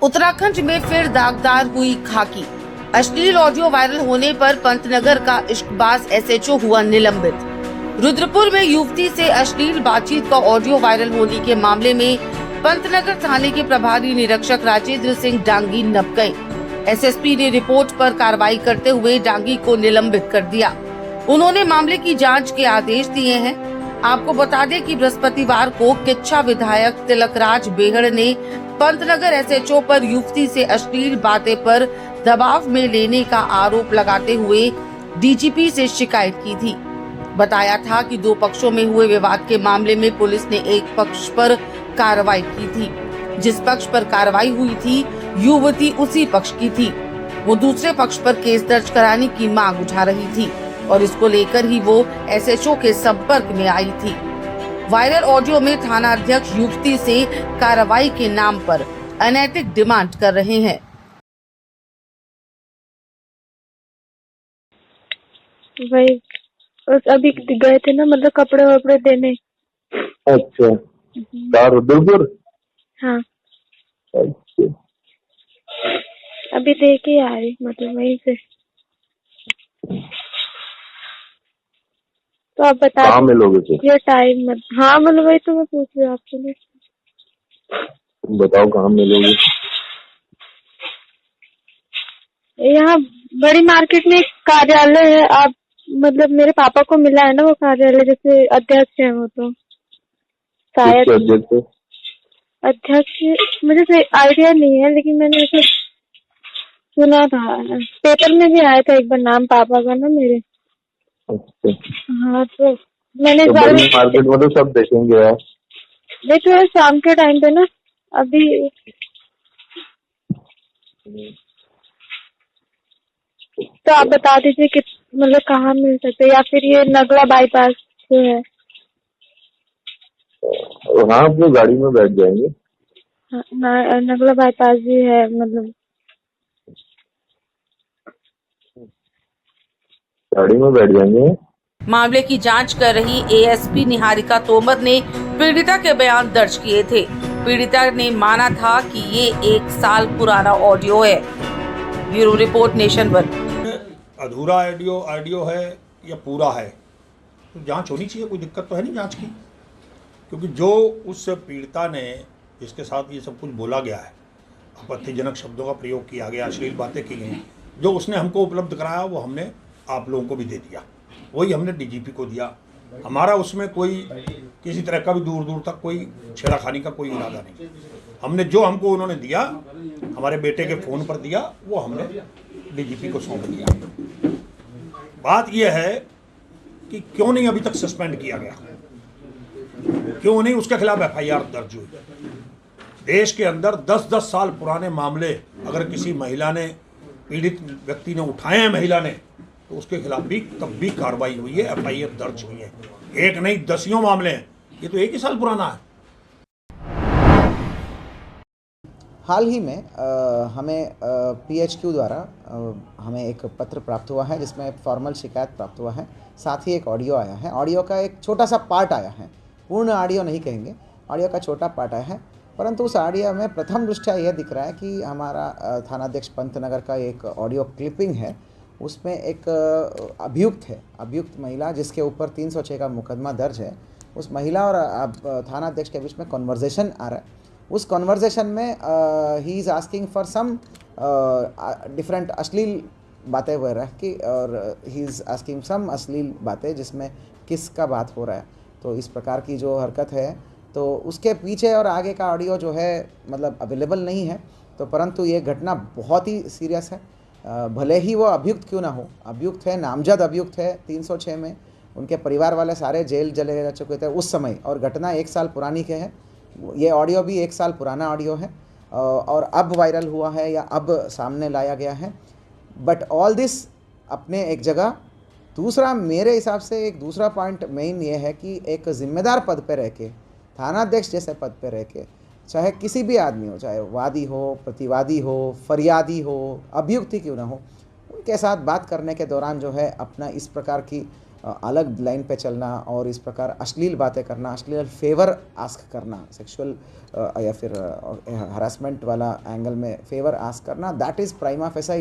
उत्तराखंड में फिर दागदार हुई खाकी। अश्लील ऑडियो वायरल होने पर पंतनगर का इश्कबाज एसएचओ हुआ निलंबित। रुद्रपुर में युवती से अश्लील बातचीत का ऑडियो वायरल होने के मामले में पंतनगर थाने के प्रभारी निरीक्षक राजेंद्र सिंह डांगी नप गए। एसएसपी ने रिपोर्ट पर कार्रवाई करते हुए डांगी को निलंबित कर दिया। उन्होंने मामले की जांच के आदेश दिए हैं। आपको बता दें कि बृहस्पतिवार को किच्छा विधायक तिलकराज बेहड़ ने पंतनगर एसएचओ पर युवती से अश्लील बातें पर दबाव में लेने का आरोप लगाते हुए डीजीपी से शिकायत की थी। बताया था कि दो पक्षों में हुए विवाद के मामले में पुलिस ने एक पक्ष पर कार्रवाई की थी। जिस पक्ष पर कार्रवाई हुई थी युवती उसी पक्ष की थी। वो दूसरे पक्ष पर केस दर्ज कराने की मांग उठा रही थी और इसको लेकर ही वो एसएचओ के संपर्क में आई थी। वायरल ऑडियो में थाना अध्यक्ष युवती से कार्रवाई के नाम पर अनैतिक डिमांड कर रहे हैं। वही अभी गए थे ना, मतलब कपड़े वपड़े देने। अच्छा, रुद्रपुर। हाँ, अच्छा, अभी दे के आ रही, मतलब वहीं से। तो आप बता कहाँ मिलोगे थे? ये टाइम मत। हाँ, मतलब वही तो मैं पूछ रही हूँ आपसे। तुम बताओ कहाँ मिलोगे? यहाँ बड़ी मार्केट में एक कार्यालय है। आप मतलब मेरे पापा को मिला है ना वो कार्यालय, जैसे अध्यक्ष है वो, तो शायद अध्यक्ष अध्यक्ष मुझे सही आइडिया नहीं है, लेकिन मैंने ऐसे सुना था। पेपर में भी आया था एक बार नाम पापा का ना मेरे। अच्छा, हाँ, तो मैंने तो बड़ी मार्केट में तो सब देखेंगे यार। देखो शाम के टाइम पे ना, अभी तो आप बता दीजिए कि मतलब कहाँ मिल सकते हैं, या फिर ये नगला बाईपास जो है। हाँ, अपनी गाड़ी में बैठ जाएंगे। हाँ, नगला बाईपास भी है मतलब। गाड़ी में बैठ जाएंगे। मामले की जांच कर रही एएसपी निहारिका तोमर ने पीड़िता के बयान दर्ज किए थे। पीड़िता ने माना था कि ये 1 साल पुराना ऑडियो है। Bureau report nation one. अधूरा ऑडियो है या पूरा है, तो जांच होनी चाहिए। कोई दिक्कत तो है नहीं जांच की, क्योंकि जो उस पीड़िता ने जिसके साथ ये सब कुछ बोला गया है, आपत्तिजनक शब्दों का प्रयोग किया गया, अश्लील बातें की गई, जो उसने हमको उपलब्ध कराया वो हमने आप लोगों को भी दे दिया, वही हमने डीजीपी को दिया। हमारा उसमें कोई किसी तरह का भी दूर दूर तक कोई छेड़खानी का कोई इरादा नहीं। हमने जो हमको उन्होंने दिया, हमारे बेटे के फ़ोन पर दिया, वो हमने डीजीपी को सौंप दिया। बात यह है कि क्यों नहीं अभी तक सस्पेंड किया गया, क्यों नहीं उसके खिलाफ एफआईआर दर्ज हुई। देश के अंदर 10-10 साल पुराने मामले अगर किसी महिला ने, पीड़ित व्यक्ति ने उठाए हैं, महिला ने, तो उसके खिलाफ भी तब भी कार्रवाई हुई है, एफआईआर दर्ज हुई है। एक नहीं, 10 मामले हैं। ये तो 1 ही साल पुराना है। हाल ही में हमें पीएचक्यू द्वारा हमें एक पत्र प्राप्त हुआ है, जिसमें फॉर्मल शिकायत प्राप्त हुआ है। साथ ही एक ऑडियो आया है। ऑडियो का एक छोटा सा पार्ट आया है, पूर्ण ऑडियो नहीं कहेंगे, ऑडियो का छोटा पार्ट आया है। परंतु उस ऑडियो में प्रथम दृष्टया यह दिख रहा है कि हमारा थानाध्यक्ष पंतनगर का एक ऑडियो क्लिपिंग है। उसमें एक अभियुक्त महिला जिसके ऊपर 306 का मुकदमा दर्ज है, उस महिला और थानाध्यक्ष के बीच में कन्वर्जेशन आ रहा है। उस कन्वर्जेशन में ही is asking for some different अश्लील बातें वगैरह की, और ही इज़ आस्किंग सम अश्लील बातें जिसमें किस का बात हो रहा है। तो इस प्रकार की जो हरकत है, तो उसके पीछे और आगे का ऑडियो जो है मतलब अवेलेबल नहीं है। तो परंतु ये घटना बहुत ही सीरियस है। भले ही वो अभियुक्त क्यों ना हो, अभियुक्त है, नामजद अभियुक्त है 306 में। उनके परिवार वाले सारे जेल चले जा चुके थे उस समय, और घटना 1 साल पुरानी के है। ये ऑडियो भी 1 साल पुराना ऑडियो है और अब वायरल हुआ है या अब सामने लाया गया है। बट ऑल दिस अपने एक जगह। दूसरा, मेरे हिसाब से एक दूसरा पॉइंट मेन ये है कि एक जिम्मेदार पद पे रह के, थानाध्यक्ष जैसे पद पे रह के, चाहे किसी भी आदमी हो, चाहे वादी हो, प्रतिवादी हो, फरियादी हो, अभियुक्त ही क्यों ना हो, उनके साथ बात करने के दौरान जो है अपना इस प्रकार की अलग लाइन पे चलना और इस प्रकार अश्लील बातें करना, अश्लील फेवर आस्क करना, सेक्सुअल या फिर हरासमेंट वाला एंगल में फेवर आस्क करना, दैट इज़ प्राइमा फेसा